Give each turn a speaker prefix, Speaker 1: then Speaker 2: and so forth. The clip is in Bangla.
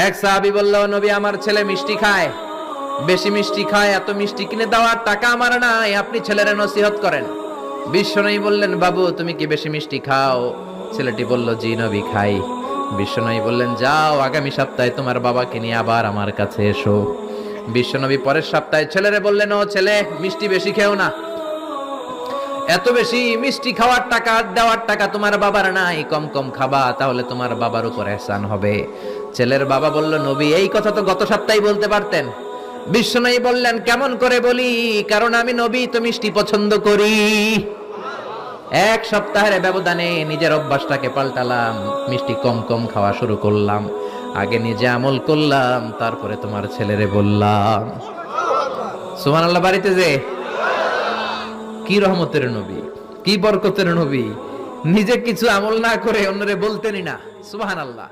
Speaker 1: এক সাহাবী বলল, নবী আমার ছেলে মিষ্টি খায়, বেশি মিষ্টি খায়, এত মিষ্টি কিনে দেওয়ার টাকা আমার নাই, আপনি ছেলের নসিহত করেন। বিশ্বনবী বললেন, বাবু তুমি কি বেশি মিষ্টি খাও? ছেলেটি বলল, জি নবী খাই। বিশ্বনবী বললেন, যাও আগামী সপ্তাহে তোমার বাবাকে নিয়ে আবার আমার কাছে এসো। বিশ্বনবী পরের সপ্তাহে ছেলেরে বললেন, ও ছেলে মিষ্টি বেশি খেও না, এত বেশি মিষ্টি খাওয়ার টাকা দেওয়ার টাকা তোমার বাবার নাই, কম কম খাবা, তাহলে তোমার বাবার উপর ihsan হবে। ছেলের বাবা বলল, নবী এই কথা তো গত সপ্তাহে বলতে পারতেন। বিশ্বনবী বললেন, কেমন করে বলি, কারণ আমি নবী তো মিষ্টি পছন্দ করি। এক সপ্তাহের ব্যবধানে নিজের অভ্যাসটাকে পাল্টালাম, মিষ্টি কম কম খাওয়া শুরু করলাম, আগে নিজে আমল করলাম, তারপরে তোমার ছেলেরে বললাম। সুবহানাল্লাহ। বাড়িতে যে কি রহমতের নবী, কি বরকতের নবী, নিজে কিছু আমল না করে অন্যরে বলতেনই না। সুবহানাল্লাহ।